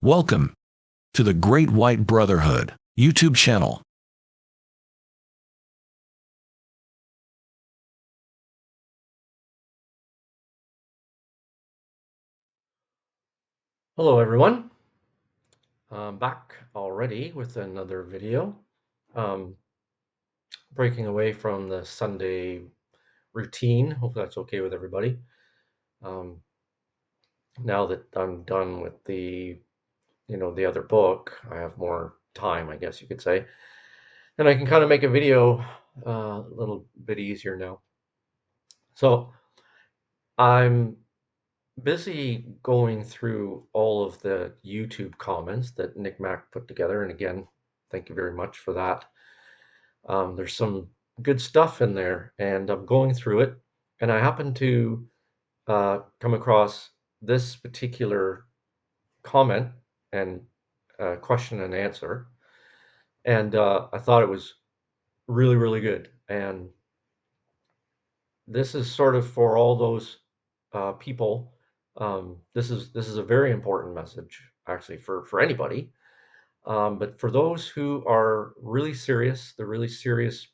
Welcome to the Great White Brotherhood YouTube channel. Hello everyone, I'm back already with another video. Um, Breaking away from the Sunday routine. Hope that's okay with everybody. Um, Now that I'm done with the other book, I have more time, I guess you could say, and I can kind of make a video a little bit easier now. So I'm busy going through all of the YouTube comments that Nick Mack put together, and again, thank you very much for that. There's some good stuff in there, and I'm going through it, and I happen to come across this particular comment and question and answer, and I thought it was really, really good. And this is sort of for all those people. This is a very important message, actually, for anybody. But for those who are really serious, the really serious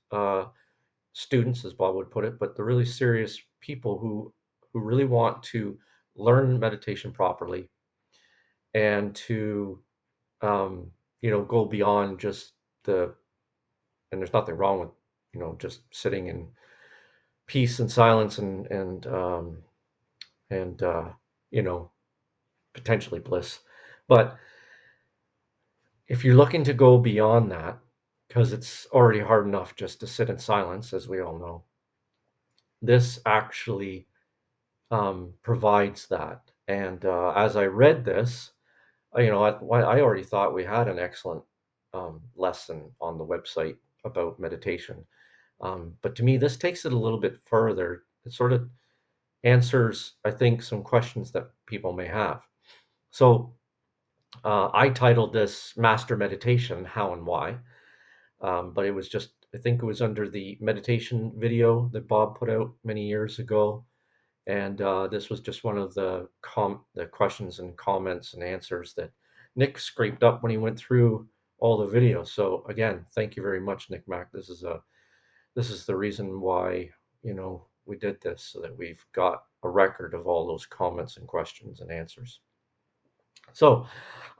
students, as Bob would put it, but the really serious people who really want to learn meditation properly and to um, go beyond just the and there's nothing wrong with just sitting in peace and silence and you know potentially bliss, but if you're looking to go beyond that, because it's already hard enough just to sit in silence, as we all know, this actually provides that. And as I read this, I already thought we had an excellent lesson on the website about meditation. But to me, this takes it a little bit further. It sort of answers, I think, some questions that people may have. So I titled this Master Meditation, How and Why. But it was just, I think it was under the meditation video that Bob put out many years ago. And this was just one of the questions and comments and answers that Nick scraped up when he went through all the videos. So again, thank you very much, Nick Mack. This is the reason why we did this, so that we've got a record of all those comments and questions and answers. So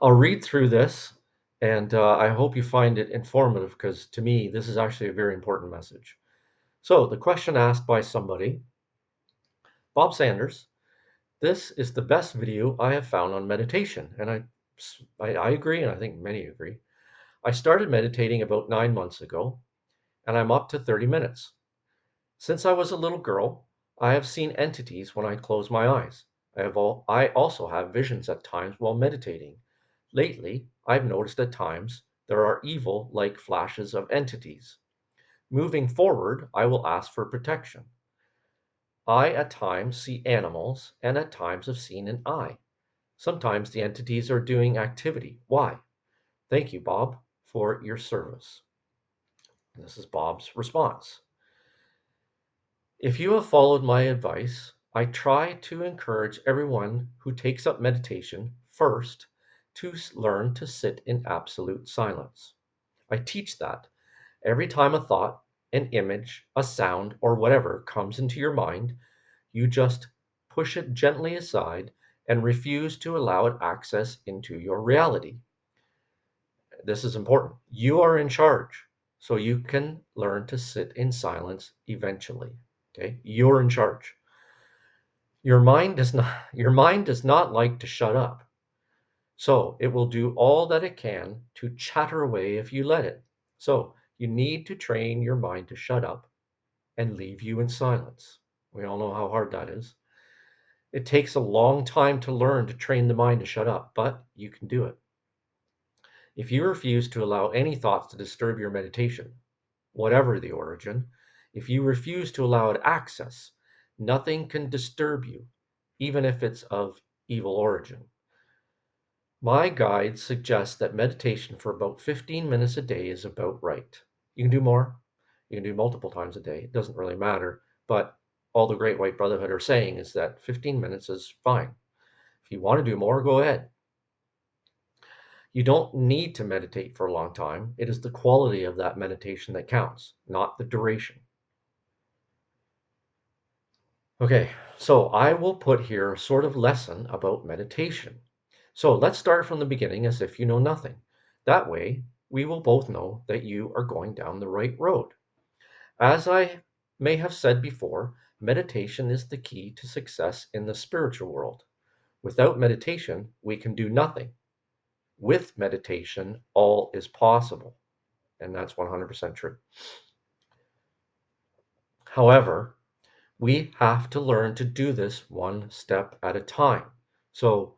I'll read through this, and I hope you find it informative, because to me, this is actually a very important message. So the question asked by somebody, Bob Sanders: this is the best video I have found on meditation, and I agree, and I think many agree. I started meditating about 9 months ago, and I'm up to 30 minutes. Since I was a little girl, I have seen entities when I close my eyes. I also have visions at times while meditating. Lately, I've noticed at times there are evil-like flashes of entities. Moving forward, I will ask for protection. I at times see animals, and at times have seen an eye. Sometimes the entities are doing activity. Why? Thank you, Bob, for your service. This is Bob's response. If you have followed my advice, I try to encourage everyone who takes up meditation first to learn to sit in absolute silence. I teach that every time a thought, an image, a sound, or whatever comes into your mind, you just push it gently aside and refuse to allow it access into your reality. This is important. You are in charge, so you can learn to sit in silence eventually. Okay? You're in charge. Your mind does not like to shut up. So it will do all that it can to chatter away if you let it. So you need to train your mind to shut up and leave you in silence. We all know how hard that is. It takes a long time to learn to train the mind to shut up, but you can do it. If you refuse to allow any thoughts to disturb your meditation, whatever the origin, if you refuse to allow it access, nothing can disturb you, even if it's of evil origin. My guide suggests that meditation for about 15 minutes a day is about right. You can do more, you can do multiple times a day, it doesn't really matter, but all the Great White Brotherhood are saying is that 15 minutes is fine. If you want to do more, go ahead. You don't need to meditate for a long time. It is the quality of that meditation that counts, not the duration. Okay, so I will put here a sort of lesson about meditation. So let's start from the beginning as if you know nothing. That way, we will both know that you are going down the right road. As I may have said before, meditation is the key to success in the spiritual world. Without meditation, we can do nothing. With meditation, all is possible. And that's 100% true. However, we have to learn to do this one step at a time. So,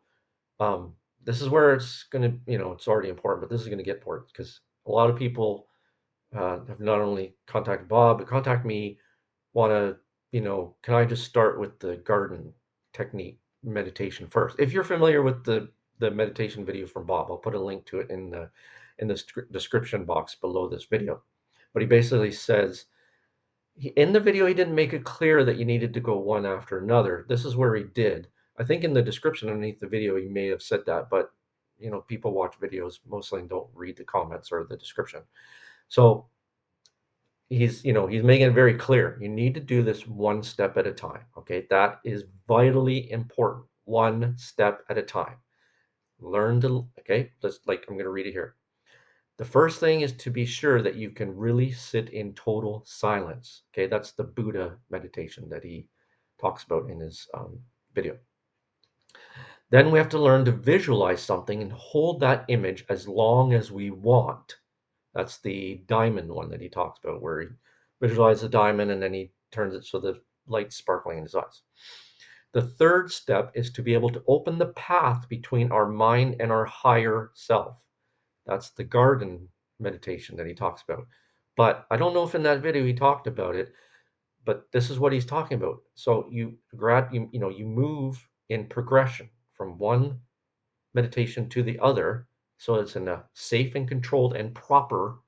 this is where it's going to, it's already important, but this is going to get important because a lot of people have not only contacted Bob, but contact me, want to, can I just start with the garden technique meditation first? If you're familiar with the meditation video from Bob, I'll put a link to it in the description box below this video. But he basically says in the video he didn't make it clear that you needed to go one after another. This is where he did. I think in the description underneath the video he may have said that, but people watch videos mostly and don't read the comments or the description. So he's making it very clear. You need to do this one step at a time. Okay, that is vitally important. One step at a time. Learn to, okay, I'm going to read it here. The first thing is to be sure that you can really sit in total silence. Okay, that's the Buddha meditation that he talks about in his video. Then we have to learn to visualize something and hold that image as long as we want. That's the diamond one that he talks about, where he visualizes a diamond and then he turns it so the light's sparkling in his eyes. The third step is to be able to open the path between our mind and our higher self. That's the garden meditation that he talks about. But I don't know if in that video he talked about it, but this is what he's talking about. So you move in progression from one meditation to the other, so it's in a safe and controlled and proper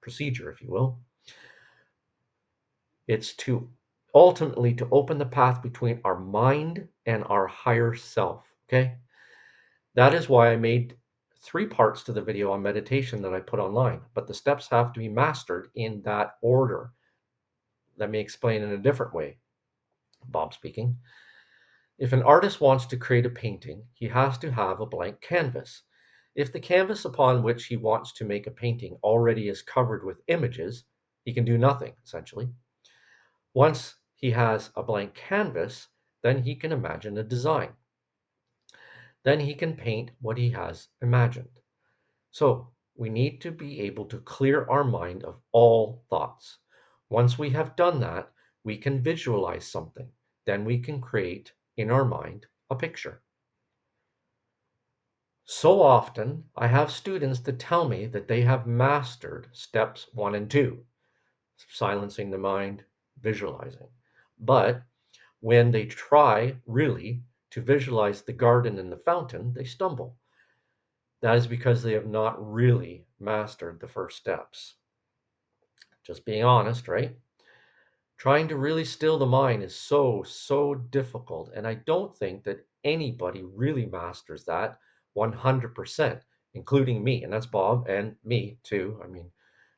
procedure, if you will. It's to ultimately to open the path between our mind and our higher self. Okay, that is why I made 3 parts to the video on meditation that I put online, but the steps have to be mastered in that order. Let me explain in a different way. Bob speaking. If an artist wants to create a painting, he has to have a blank canvas. If the canvas upon which he wants to make a painting already is covered with images, he can do nothing, essentially. Once he has a blank canvas, then he can imagine a design. Then he can paint what he has imagined. So we need to be able to clear our mind of all thoughts. Once we have done that, we can visualize something. Then we can create in our mind a picture. So often, I have students that tell me that they have mastered steps 1 and 2, silencing the mind, visualizing. But when they try really to visualize the garden and the fountain, they stumble. That is because they have not really mastered the first steps. Just being honest, right? Trying to really still the mind is so difficult. And I don't think that anybody really masters that 100%, including me. And that's Bob and me too. I mean,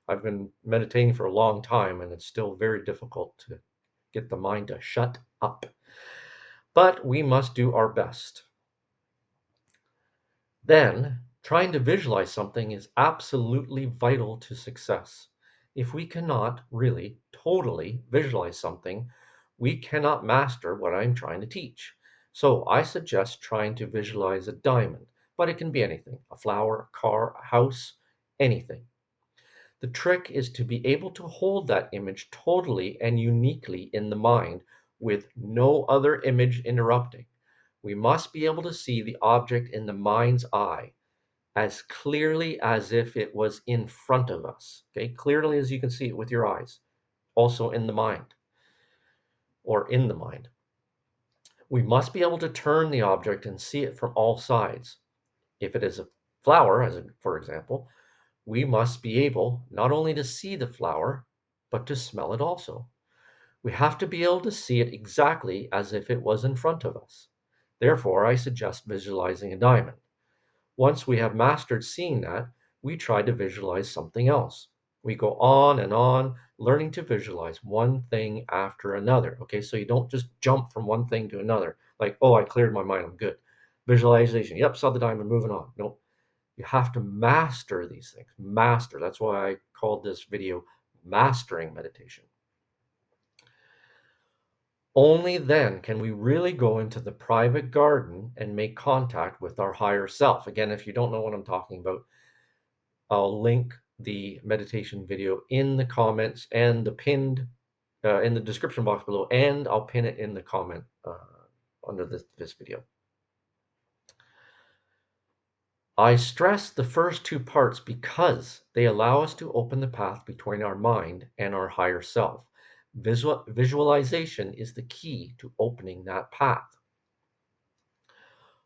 I've been meditating for a long time and it's still very difficult to get the mind to shut up. But we must do our best. Then, trying to visualize something is absolutely vital to success. If we cannot really totally visualize something, we cannot master what I'm trying to teach. So I suggest trying to visualize a diamond, but it can be anything, a flower, a car, a house, anything. The trick is to be able to hold that image totally and uniquely in the mind with no other image interrupting. We must be able to see the object in the mind's eye as clearly as if it was in front of us. Okay, clearly as you can see it with your eyes, also in the mind or in the mind. We must be able to turn the object and see it from all sides. If it is a flower, for example, we must be able not only to see the flower, but to smell it also. We have to be able to see it exactly as if it was in front of us. Therefore, I suggest visualizing a diamond. Once we have mastered seeing that, we try to visualize something else. We go on, learning to visualize one thing after another. Okay, so you don't just jump from one thing to another, like, oh, I cleared my mind, I'm good. Visualization, yep, saw the diamond, moving on. Nope. You have to master these things. Master. That's why I called this video Mastering Meditation. Only then can we really go into the private garden and make contact with our higher self. Again, if you don't know what I'm talking about, I'll link the meditation video in the comments and the pinned in the description box below, and I'll pin it in the comment under this video. I stress the first two parts because they allow us to open the path between our mind and our higher self. Visualization is the key to opening that path.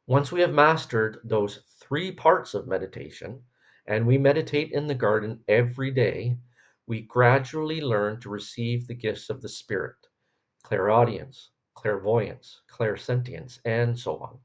Once we have mastered those three parts of meditation, and we meditate in the garden every day, we gradually learn to receive the gifts of the Spirit, clairaudience, clairvoyance, clairsentience, and so on.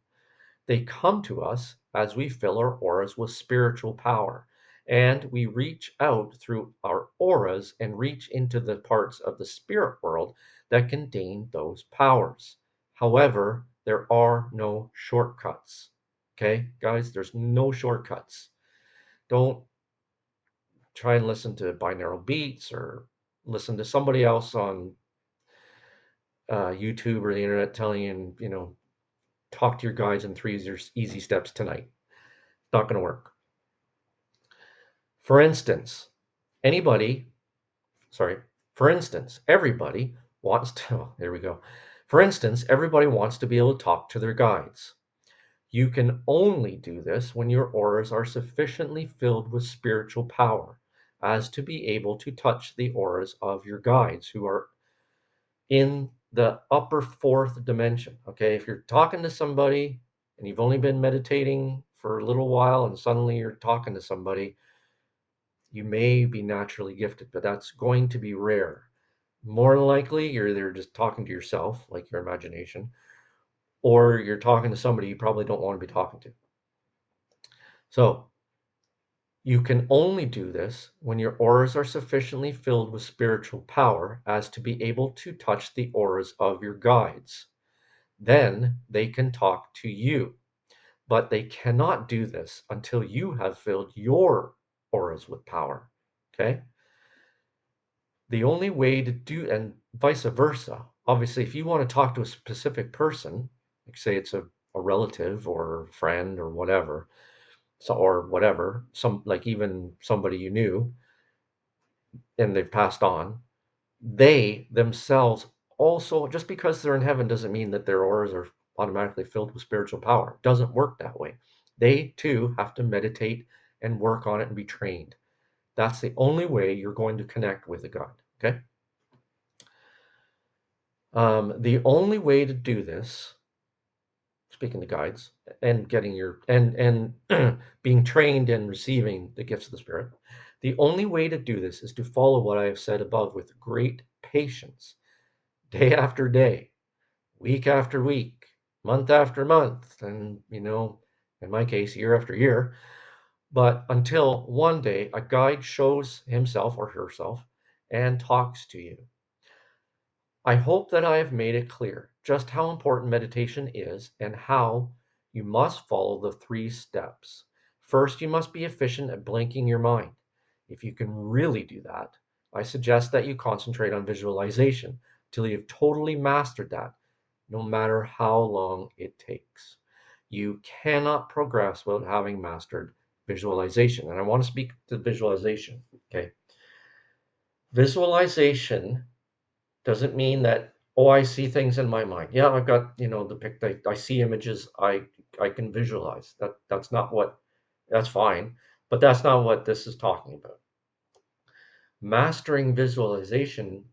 They come to us as we fill our auras with spiritual power, and we reach out through our auras and reach into the parts of the spirit world that contain those powers. However, there are no shortcuts. Okay, guys, there's no shortcuts. Don't try and listen to binaural beats or listen to somebody else on YouTube or the internet telling you, talk to your guides in 3 easy steps tonight. Not going to work. For instance, anybody, sorry, for instance, everybody wants to, oh, there we go. For instance, everybody wants to be able to talk to their guides. You can only do this when your auras are sufficiently filled with spiritual power as to be able to touch the auras of your guides who are in the upper fourth dimension. Okay, if you're talking to somebody and you've only been meditating for a little while and suddenly you're talking to somebody, you may be naturally gifted, but that's going to be rare. More than likely, you're either just talking to yourself, like your imagination, or you're talking to somebody you probably don't want to be talking to. So you can only do this when your auras are sufficiently filled with spiritual power as to be able to touch the auras of your guides. Then they can talk to you, but they cannot do this until you have filled your auras with power. Okay? The only way to do, and vice versa, obviously, if you want to talk to a specific person, like say it's a relative or friend or whatever, so or whatever, some like even somebody you knew and they've passed on, they themselves also, just because they're in heaven doesn't mean that their auras are automatically filled with spiritual power. It doesn't work that way. They too have to meditate and work on it and be trained. That's the only way you're going to connect with a God. Okay. The only way to do this, speaking to guides, and getting your and being trained and receiving the gifts of the Spirit, the only way to do this is to follow what I have said above with great patience, day after day, week after week, month after month, and in my case, year after year. But until one day a guide shows himself or herself and talks to you. I hope that I have made it clear just how important meditation is and how you must follow the three steps. First, you must be efficient at blanking your mind. If you can really do that, I suggest that you concentrate on visualization till you've totally mastered that, no matter how long it takes. You cannot progress without having mastered visualization. And I want to speak to visualization. Okay. Visualization doesn't mean that, oh, I see things in my mind. Yeah, I've got, I see images, I can visualize. That's not what that's fine, but that's not what this is talking about. Mastering visualization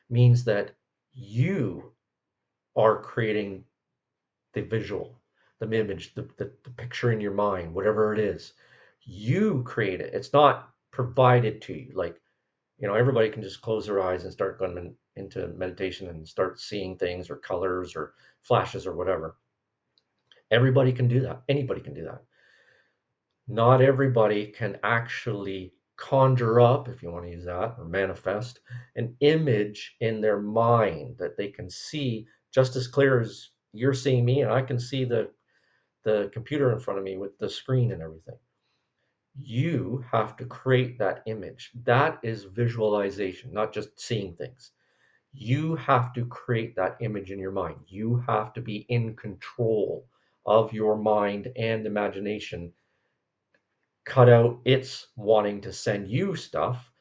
means that you are creating the visual, the image, the picture in your mind, whatever it is. You create it. It's not provided to you. Like, everybody can just close their eyes and start going into meditation and start seeing things or colors or flashes or whatever. Everybody can do that. Anybody can do that. Not everybody can actually conjure up, if you want to use that, or manifest an image in their mind that they can see just as clear as you're seeing me, and I can see the computer in front of me with the screen and everything. You have to create that image. That is visualization, not just seeing things. You have to create that image in your mind. You have to be in control of your mind and imagination. Cut out its wanting to send you stuff.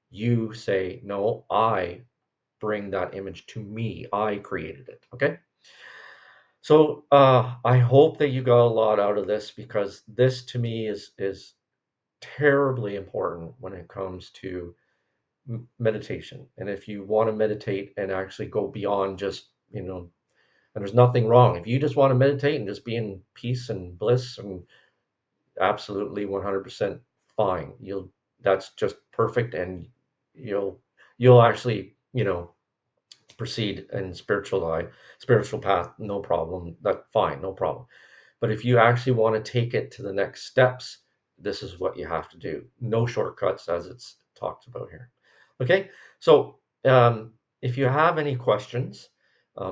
You say, no, I bring that image to me. I created it. Okay. So I hope that you got a lot out of this, because this to me is terribly important when it comes to meditation. And if you want to meditate and actually go beyond just, and there's nothing wrong. If you just want to meditate and just be in peace and bliss, and absolutely 100% fine. That's just perfect, and you'll you'll actually, proceed in spiritual path, no problem. That's fine, no problem. But if you actually want to take it to the next steps, this is what you have to do. No shortcuts, as it's talked about here. Okay, so if you have any questions,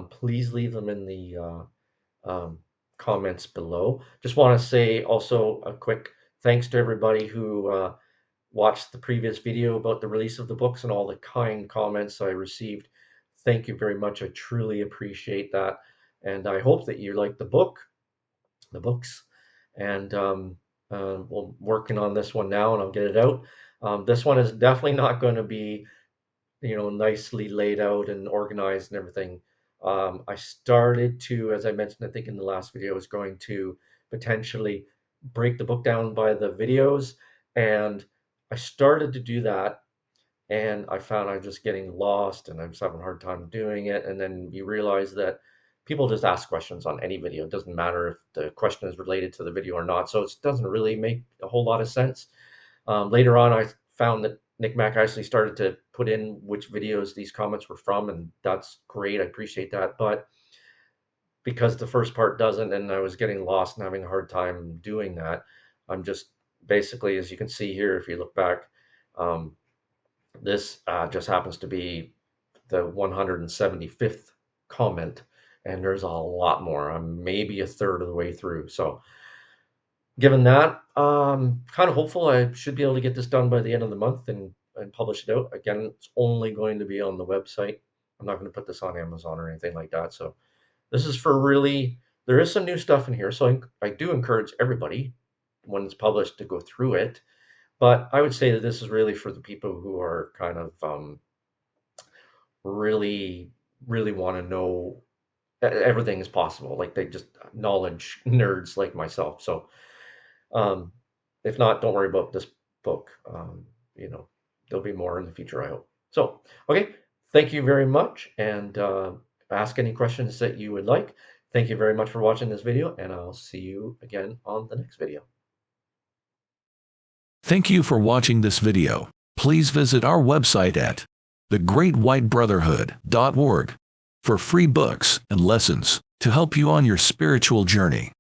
please leave them in the comments below. Just want to say also a quick thanks to everybody who watched the previous video about the release of the books and all the kind comments I received. Thank you very much. I truly appreciate that. And I hope that you like the books. And we're working on this one now, and I'll get it out. This one is definitely not going to be, nicely laid out and organized and everything. I started to, as I mentioned, I think in the last video, I was going to potentially break the book down by the videos. And I started to do that, and I found I'm just getting lost and I'm just having a hard time doing it. And then you realize that people just ask questions on any video. It doesn't matter if the question is related to the video or not. So it doesn't really make a whole lot of sense. Later on, I found that Nick Mack actually started to put in which videos these comments were from, and that's great. I appreciate that. But because the first part doesn't, and I was getting lost and having a hard time doing that, I'm just basically, as you can see here, if you look back, um, this just happens to be the 175th comment, and there's a lot more. I'm maybe a third of the way through. So given that, kind of hopeful I should be able to get this done by the end of the month and publish it out. Again, it's only going to be on the website. I'm not going to put this on Amazon or anything like that. So this is for really, there is some new stuff in here. So I do encourage everybody when it's published to go through it. But I would say that this is really for the people who are kind of really, really want to know everything is possible. Like they just knowledge nerds like myself. So um, if not, don't worry about this book. You know, there'll be more in the future, I hope. So, okay, thank you very much, and ask any questions that you would like. Thank you very much for watching this video, and I'll see you again on the next video. Thank you for watching this video. Please visit our website at thegreatwhitebrotherhood.org for free books and lessons to help you on your spiritual journey.